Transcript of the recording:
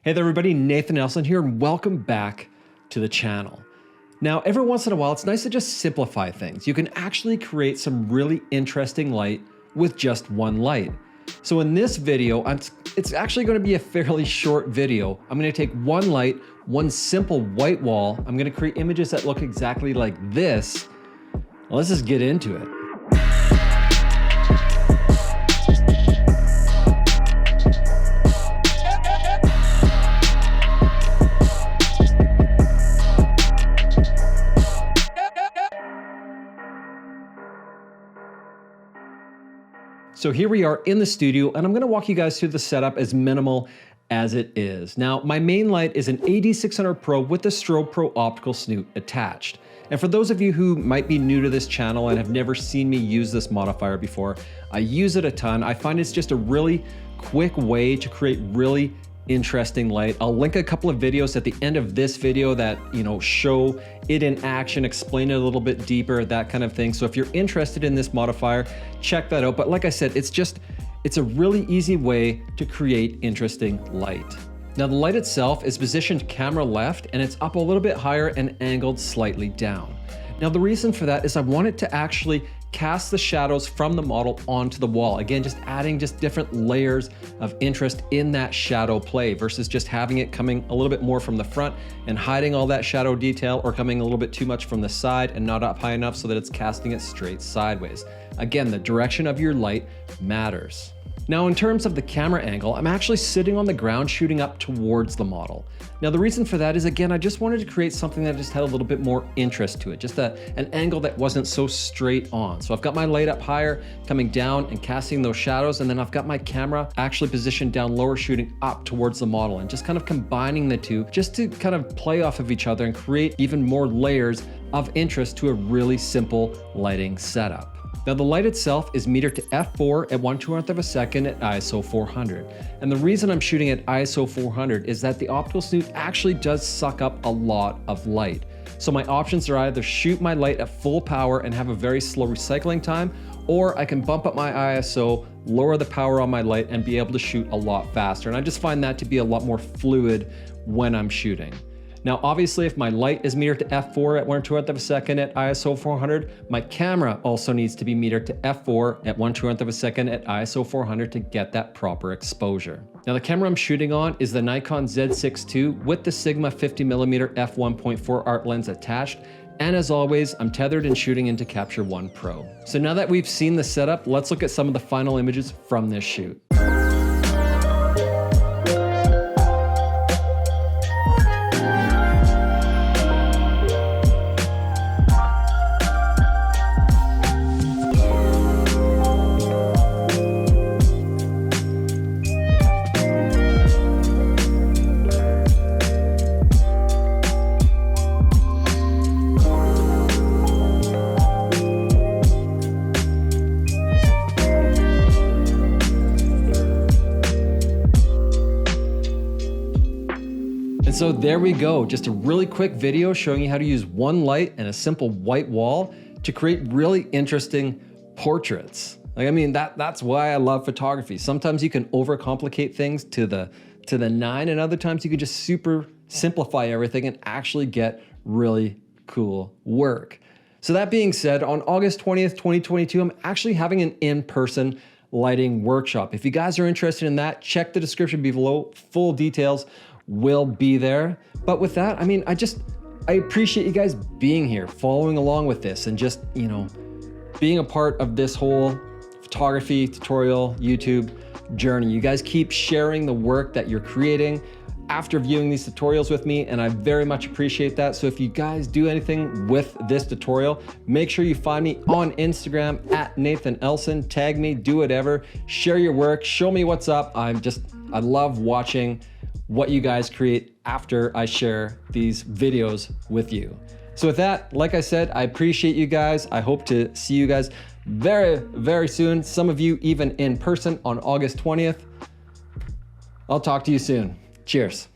Hey there everybody, Nathan Elson here and welcome back to the channel. Now, every once in a while, it's nice to just simplify things. You can actually create some really interesting light with just one light. So in this video, it's actually going to be a fairly short video. I'm going to take one light, one simple white wall. I'm going to create images that look exactly like this. Well, let's just get into it. So here we are in the studio, and I'm going to walk you guys through the setup as minimal as it is. Now, my main light is an AD600 Pro with the Strobe Pro optical snoot attached. And for those of you who might be new to this channel and have never seen me use this modifier before, I use it a ton. I find it's just a really quick way to create really interesting light. I'll link a couple of videos at the end of this video that, show it in action, explain it a little bit deeper, that kind of thing. So if you're interested in this modifier, check that out. But like I said, it's a really easy way to create interesting light. Now the light itself is positioned camera left and it's up a little bit higher and angled slightly down. Now the reason for that is I want it to actually cast the shadows from the model onto the wall. Again, just adding different layers of interest in that shadow play versus just having it coming a little bit more from the front and hiding all that shadow detail, or coming a little bit too much from the side and not up high enough so that it's casting it straight sideways. Again, the direction of your light matters. Now, in terms of the camera angle, I'm actually sitting on the ground shooting up towards the model. Now, the reason for that is, again, I just wanted to create something that just had a little bit more interest to it, just an angle that wasn't so straight on. So I've got my light up higher, coming down and casting those shadows, and then I've got my camera actually positioned down lower, shooting up towards the model, and just kind of combining the two just to kind of play off of each other and create even more layers of interest to a really simple lighting setup. Now the light itself is metered to f4 at 1/200th of a second at ISO 400. And the reason I'm shooting at ISO 400 is that the optical snoot actually does suck up a lot of light. So my options are either shoot my light at full power and have a very slow recycling time, or I can bump up my ISO, lower the power on my light, and be able to shoot a lot faster. And I just find that to be a lot more fluid when I'm shooting. Now, obviously, if my light is metered to f4 at 1/200th of a second at ISO 400, my camera also needs to be metered to f4 at 1/200th of a second at ISO 400 to get that proper exposure. Now, the camera I'm shooting on is the Nikon Z6 II with the Sigma 50mm f1.4 art lens attached. And as always, I'm tethered and shooting into Capture One Pro. So now that we've seen the setup, let's look at some of the final images from this shoot. So there we go, just a really quick video showing you how to use one light and a simple white wall to create really interesting portraits. That's why I love photography. Sometimes you can overcomplicate things to the nine, and other times you can just super simplify everything and actually get really cool work. So that being said, on August 20th, 2022, I'm actually having an in-person lighting workshop. If you guys are interested in that, check the description below. Full details will be there. But with that, I appreciate you guys being here, following along with this, and just, being a part of this whole photography tutorial YouTube journey. You guys keep sharing the work that you're creating after viewing these tutorials with me, and I very much appreciate that. So if you guys do anything with this tutorial, make sure you find me on Instagram at Nathan Elson, tag me, do whatever, share your work, show me what's up. I love watching what you guys create after I share these videos with you. So with that, like I said, I appreciate you guys. I hope to see you guys very, very soon. Some of you even in person on August 20th. I'll talk to you soon. Cheers.